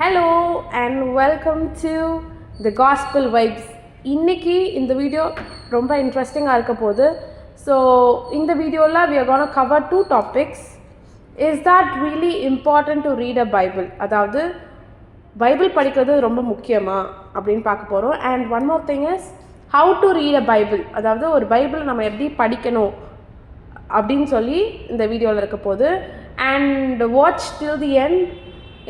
Hello and welcome to the Gospel Vibes. இன்னைக்கு இந்த video ரொம்ப இன்ட்ரெஸ்டிங்காக இருக்க போகுது. ஸோ இந்த வீடியோவில் we are going to cover two topics. Is that really important to read a Bible? அதாவது பைபிள் படிக்கிறது ரொம்ப முக்கியமா அப்படின்னு பார்க்க போகிறோம். And one more thing is how to read a Bible. அதாவது ஒரு பைபிள் நம்ம எப்படி படிக்கணும் அப்படின்னு சொல்லி இந்த வீடியோவில் இருக்க போகுது. And watch till the end.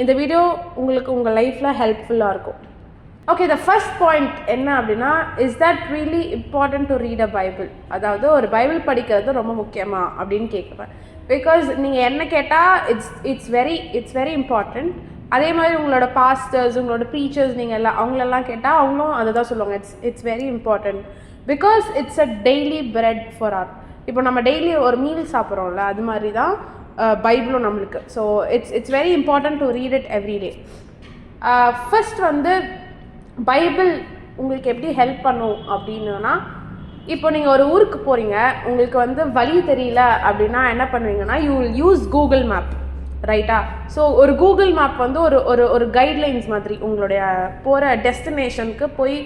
இந்த வீடியோ உங்களுக்கு உங்கள் லைஃப்பில் ஹெல்ப்ஃபுல்லாக இருக்கும். ஓகே, த ஃபர்ஸ்ட் பாயிண்ட் என்ன அப்படின்னா, is that really important to read a Bible? அதாவது ஒரு பைபிள் படிக்கிறது ரொம்ப முக்கியமா அப்படின்னு கேட்குறேன். பிகாஸ் நீங்கள் என்ன கேட்டால் இட்ஸ் வெரி இம்பார்ட்டண்ட். அதே மாதிரி உங்களோட பாஸ்டர்ஸ், உங்களோட ப்ரீச்சர்ஸ், நீங்கள் எல்லாம் அவங்களெல்லாம் கேட்டால் அவங்களும் அதை தான் சொல்லுவாங்க. It's very important because it's a daily bread for our. இப்போ நம்ம டெய்லி ஒரு மீல் சாப்பிட்றோம்ல, அது மாதிரி தான் பைபிளும் நம்மளுக்கு. So it's very important to read it every day. First வந்து பைபிள் உங்களுக்கு எப்படி ஹெல்ப் பண்ணும் அப்படின்னா, இப்போ நீங்கள் ஒரு ஊருக்கு போகிறீங்க, உங்களுக்கு வந்து வழி தெரியல அப்படின்னா என்ன பண்ணுவீங்கன்னா, you will use Google map, ரைட்டா? ஸோ ஒரு கூகுள் மேப் வந்து ஒரு கைட்லைன்ஸ் மாதிரி உங்களுடைய போகிற டெஸ்டினேஷனுக்கு போய்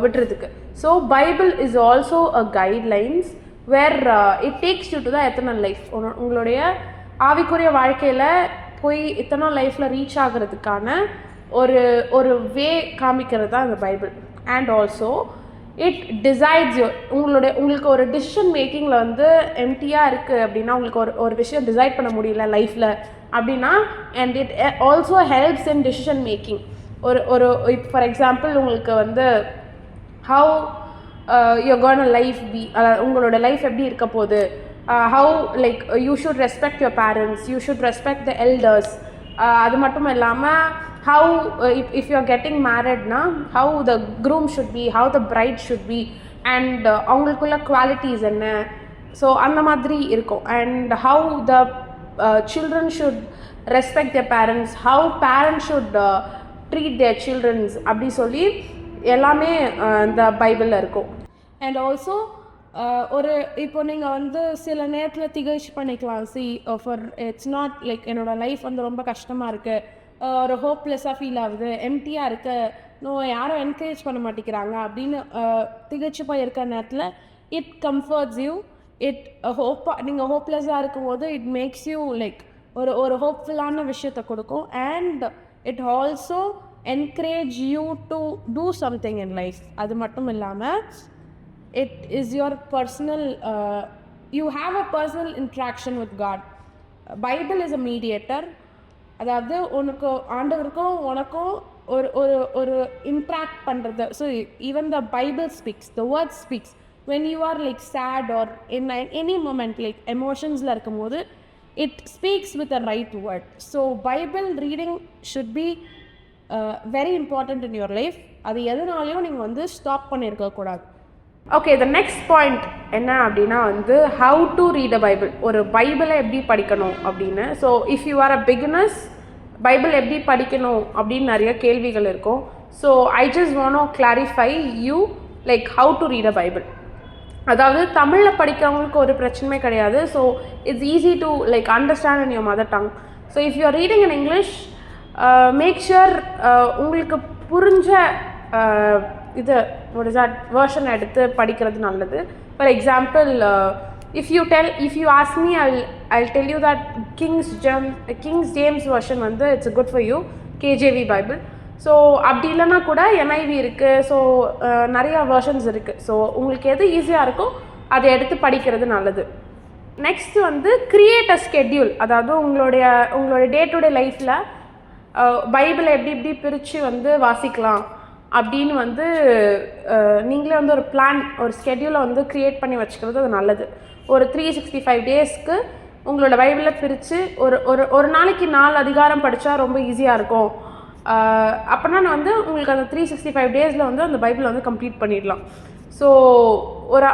விட்டுறதுக்கு. So Bible is also a guidelines where it takes you to the eternal life. உங்களுடைய ஆவிக்குரிய வாழ்க்கையில் போய் இத்தனை லைஃப்பில் ரீச் ஆகிறதுக்கான ஒரு வே காமிக்கிறது தான் இந்த Bible. And also it decides you. உங்களுக்கு ஒரு டிசிஷன் மேக்கிங்கில் வந்து எம்டியாக இருக்குது அப்படின்னா, உங்களுக்கு ஒரு விஷயம் டிசைட் பண்ண முடியல லைஃப்பில் அப்படின்னா, and it also helps in decision making. ஒரு இப்போ ஃபார் எக்ஸாம்பிள் உங்களுக்கு வந்து how you're going to life be, உங்களோட லைஃப் எப்படி இருக்க போகுது, how like you should respect your parents, you should respect the elders. அது மட்டும் இல்லாமல் how if you're getting married na, how the groom should be, how the bride should be, and அவங்களுக்குள்ள qualities என்ன, so அந்த மாதிரி இருக்கும். and how the children should respect their parents, how parents should treat their children, அப்படி சொல்லி எல்லாமே இந்த பைபிளில் இருக்கும். அண்ட் ஆல்சோ இப்போ நீங்கள் வந்து சில நேரத்தில் திகழ்ச்சி பண்ணிக்கலாம். ஃபார் இட்ஸ் நாட் லைக் என்னோடய லைஃப் வந்து ரொம்ப கஷ்டமாக இருக்குது, ஒரு ஹோப்லெஸ்ஸாக ஃபீல் ஆகுது, எம்டியாக இருக்குது, யாரும் என்கரேஜ் பண்ண மாட்டேங்கிறாங்க அப்படின்னு திகழ்ச்சி போய் இருக்கிற நேரத்தில் இட் கம்ஃபர்ட்ஸ் யூ. நீங்கள் ஹோப்லெஸ்ஸாக இருக்கும்போது இட் மேக்ஸ் யூ லைக் ஒரு ஹோப்ஃபுல்லான விஷயத்தை கொடுக்கும். And it also encourage you to do something in life. அது மட்டும் இல்லாமல் it is your personal you have a personal interaction with God. Bible is a mediator. அதாவது உனக்கு ஆண்டவருக்கும் உனக்கும் ஒரு இன்ட்ராக்ட் பண்ணுறது. So even the Bible speaks, the word speaks when you are like sad or in any moment like emotionsல இருக்கும்போது it speaks with the right word. So Bible reading should be very important in your life. அது எதனாலையும் நீங்கள் வந்து stop பண்ணியிருக்கக்கூடாது. Okay, the next point என்ன அப்படின்னா வந்து how to read a Bible. ஒரு பைபிளை எப்படி படிக்கணும் அப்படின்னு. So if you are a beginners, Bible எப்படி படிக்கணும் அப்படின்னு நிறைய கேள்விகள் இருக்கும். So I just want to clarify you like how to read a Bible. அதாவது தமிழில் படிக்கிறவங்களுக்கு ஒரு பிரச்சனையே கிடையாது. So it's easy to like understand in your mother tongue. So if you are reading in English, make sure உங்களுக்கு புரிஞ்ச இது ஒரு வேர்ஷன் எடுத்து படிக்கிறது நல்லது. For example, if you ask me, I'll tell you that Kings James version வந்து it's good for you, KJV Bible. So அப்படி இல்லைன்னா கூட NIV இருக்குது. ஸோ நிறையா வெர்ஷன்ஸ் இருக்குது. ஸோ உங்களுக்கு எது ஈஸியாக இருக்கோ அதை எடுத்து படிக்கிறது நல்லது. நெக்ஸ்ட் வந்து கிரியேட் அ ஸ்கெட்யூல். அதாவது உங்களுடைய டே டு டே லைஃப்பில் பைபிளை எப்படி பிரித்து வந்து வாசிக்கலாம் அப்படின்னு வந்து நீங்களே வந்து ஒரு ஸ்கெட்யூலை வந்து க்ரியேட் பண்ணி வச்சுக்கிறது அது நல்லது. ஒரு 365 டேஸ்க்கு உங்களோட பைபிளை பிரித்து ஒரு நாளைக்கு 4 அதிகாரம் படித்தா ரொம்ப ஈஸியாக இருக்கும். அப்படின்னா வந்து உங்களுக்கு அந்த 365 டேஸில் வந்து அந்த பைபிளை வந்து கம்ப்ளீட் பண்ணிடலாம். ஸோ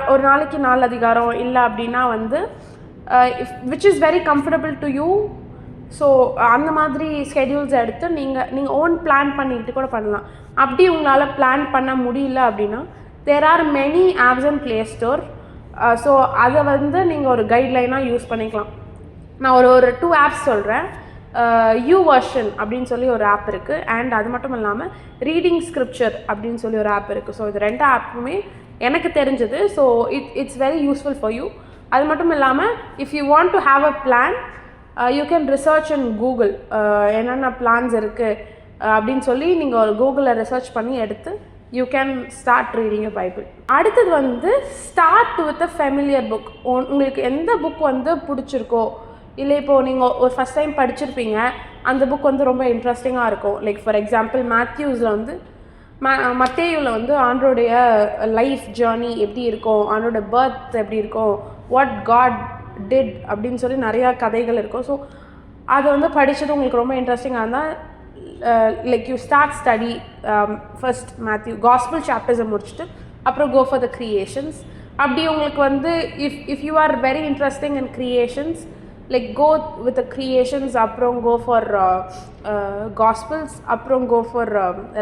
ஒரு நாளைக்கு 4 அதிகாரம் இல்லை அப்படின்னா வந்து which is very comfortable to you. So அந்த மாதிரி ஸ்கெடியூல்ஸ் எடுத்து நீங்கள் ஓன் பிளான் பண்ணிக்கிட்டு கூட பண்ணலாம். அப்படி உங்களால் பிளான் பண்ண முடியல அப்படின்னா there are many apps and play store. So அதை வந்து நீங்கள் ஒரு கைட்லைனாக யூஸ் பண்ணிக்கலாம். நான் ஒரு 2 ஆப்ஸ் சொல்கிறேன். YouVersion அப்படின்னு சொல்லி ஒரு ஆப் இருக்குது. அண்ட் அது மட்டும் இல்லாமல் ரீடிங் ஸ்கிரிப்சர் அப்படின்னு சொல்லி ஒரு ஆப் இருக்குது. ஸோ இது 2 ஆப்புமே எனக்கு தெரிஞ்சது. So it's very useful for you. அது மட்டும் இல்லாமல் if you want to have a plan you can research in Google என்னென்ன பிளான்ஸ் இருக்குது அப்படின்னு சொல்லி நீங்கள் ஒரு கூகுளில் ரிசர்ச் பண்ணி எடுத்து you can start reading a Bible. அடுத்தது வந்து start with a familiar book. உங்களுக்கு எந்த புக் வந்து பிடிச்சிருக்கோ, இல்லை இப்போது நீங்கள் ஒரு ஃபஸ்ட் டைம் படிச்சிருப்பீங்க, அந்த புக் வந்து ரொம்ப இன்ட்ரெஸ்டிங்காக இருக்கும். லைக் ஃபார் எக்ஸாம்பிள் மேத்யூஸில் வந்து மத்தேயுவில் வந்து ஆண்டோடைய லைஃப் ஜேர்னி எப்படி இருக்கும், ஆண்டோட பர்த் எப்படி இருக்கும், வாட் காட் டிட் அப்படின்னு சொல்லி நிறையா கதைகள் இருக்கும். ஸோ அதை வந்து படித்தது உங்களுக்கு ரொம்ப இன்ட்ரெஸ்டிங்காக இருந்தால் like you start study first Matthew gospel சாப்டர்ஸை முடிச்சுட்டு அப்புறம் கோ ஃபார் த க்ரியேஷன்ஸ். அப்படி உங்களுக்கு வந்து if you are very interesting in creations, like go with the creations, அப்புறம் கோ ஃபார் காஸ்பிள்ஸ், அப்புறம் கோ ஃபார்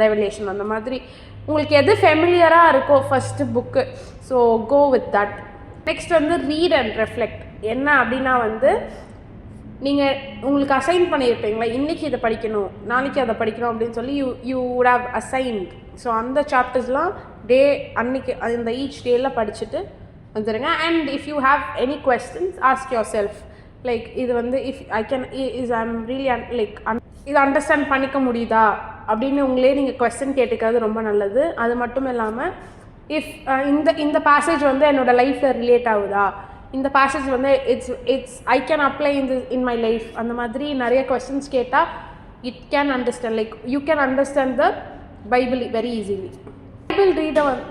ரெவலேஷன். அந்த மாதிரி உங்களுக்கு எது ஃபெமிலியராக இருக்கோ first book, so go with that. Next வந்து ரீட் அண்ட் ரெஃப்ளெக்ட். என்ன அப்படின்னா வந்து நீங்கள் உங்களுக்கு அசைன் பண்ணியிருப்பீங்களா, இன்றைக்கி இதை படிக்கணும், நாளைக்கு அதை படிக்கணும் அப்படின்னு சொல்லி you would have assigned. So அந்த சாப்டர்ஸ்லாம் அன்றைக்கி அந்த ஈச் டேயில் படிச்சுட்டு வந்துடுங்க. And if you have any questions ask yourself, like இது வந்து if I can I'm really like இதை அண்டர்ஸ்டாண்ட் பண்ணிக்க முடியுதா அப்படின்னு உங்களே நீங்கள் கொஸ்டின் கேட்டுக்கிறது ரொம்ப நல்லது. அது மட்டும் இல்லாமல் இஃப் இந்த பேசேஜ் வந்து என்னோடய லைஃப்பில் ரிலேட் ஆகுதா, இந்த பேசேஜ் வந்து it's I can apply in my life, அந்த மாதிரி நிறைய கொஸ்டின்ஸ் கேட்டால் it can understand, like you can understand the Bible very easily.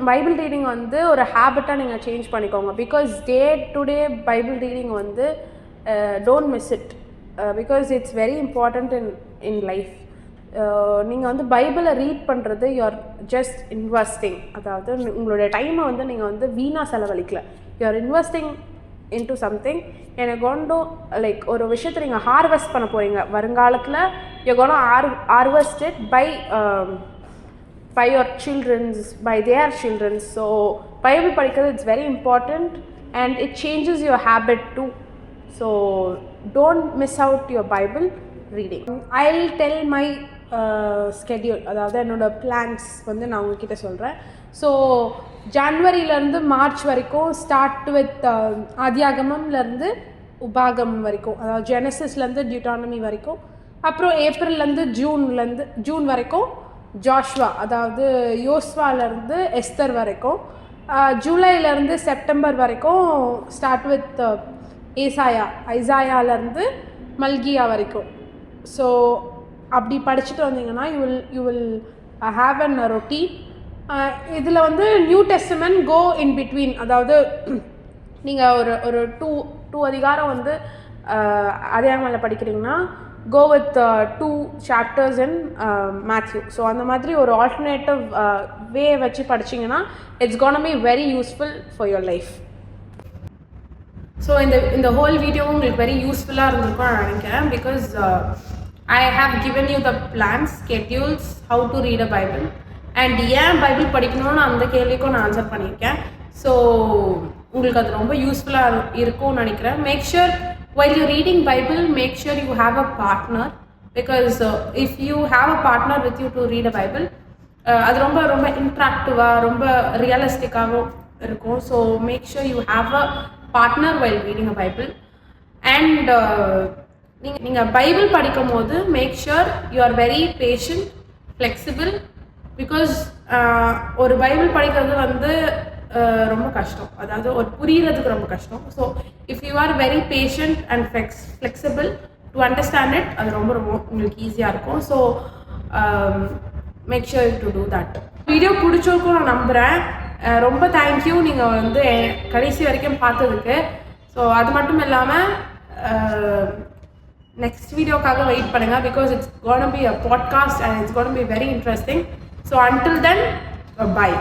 Bible reading வந்து ஒரு ஹேபிட்டாக நீங்கள் சேஞ்ச் பண்ணிக்கோங்க. Because day to day Bible reading வந்து don't miss it, because it's very important in life. நீங்கள் வந்து பைபிளை ரீட் பண்ணுறது யூஆர் ஜஸ்ட் இன்வெஸ்டிங், அதாவது உங்களுடைய டைமை வந்து நீங்கள் வந்து வீணாக செலவழிக்கல, யூஆர் இன்வெஸ்டிங் இன்டு சம்திங். எனக்கு கொண்டு லைக் ஒரு விஷயத்தை நீங்கள் ஹார்வெஸ்ட் பண்ண போகிறீங்க வருங்காலத்தில். You gonna harvest it by your childrens, by their childrens. So Bible படிக்கிறது it's very important and it changes your habit too. So don't miss out your Bible reading. I will tell my schedule, அதாவது என்னோடய plans வந்து நான் உங்ககிட்ட சொல்கிறேன். So ஜான்வரியிலேருந்து March வரைக்கும் start with ஆதியாகமம்லேருந்து உபாகமம் வரைக்கும், அதாவது ஜெனசிஸ்லேருந்து டியூட்டானமி வரைக்கும். அப்புறம் ஏப்ரல்லேருந்து ஜூன் வரைக்கும் ஜாஷ்வா, அதாவது யோஸ்வாலேருந்து எஸ்தர் வரைக்கும். ஜூலைலேருந்து செப்டம்பர் வரைக்கும் ஸ்டார்ட் வித் ஐசாயாலேருந்து மல்கியா வரைக்கும். ஸோ அப்படி படிச்சுட்டு வந்தீங்கன்னா you will have an routine. இதில் வந்து New Testament go in between, அதாவது நீங்கள் ஒரு டூ அதிகாரம் வந்து அதிகாரங்களில் படிக்கிறீங்கன்னா go with 2 chapters in Matthew. So அந்த மாதிரி ஒரு ஆல்டர்னேட்டிவ் வே வச்சு படிச்சிங்கன்னா it's gonna be very useful for your life. So இந்த ஹோல் வீடியோ உங்களுக்கு வெரி யூஸ்ஃபுல்லாக இருந்திருக்கும் நான் நினைக்கிறேன். Because I have given you the plans, schedules, how to read a Bible. And ஏன் பைபிள் படிக்கணும்னு அந்த கேள்விக்கும் நான் ஆன்சர் பண்ணியிருக்கேன். ஸோ உங்களுக்கு அது ரொம்ப யூஸ்ஃபுல்லாக இருக்கும்னு நினைக்கிறேன். Make sure while you're reading Bible, make sure you have a partner. Because if you have a partner with you to read a Bible, அது ரொம்ப ரொம்ப இன்ட்ராக்டிவாக ரொம்ப ரியலிஸ்டிக்காகவும் இருக்கும். So make sure you have a partner while reading a Bible. And நீங்கள் Bible படிக்கும் போது make sure you are very patient, flexible. Because ஒரு பைபிள் படிக்கிறது வந்து ரொம்ப கஷ்டம், அதாவது ஒரு புரிகிறதுக்கு ரொம்ப கஷ்டம். So if you are very patient and flexible to understand it, அது ரொம்ப ரொம்ப உங்களுக்கு ஈஸியாக இருக்கும். So make sure to do that. Video பிடிச்சிருக்கும் நான் நம்புகிறேன். ரொம்ப தேங்க்யூ நீங்கள் வந்து கடைசி வரைக்கும் பார்த்ததுக்கு. ஸோ அது மட்டும் இல்லாமல் நெக்ஸ்ட் வீடியோக்காக வெயிட் பண்ணுங்கள். Because it's gonna be a podcast and it's gonna be very interesting. So until then, bye.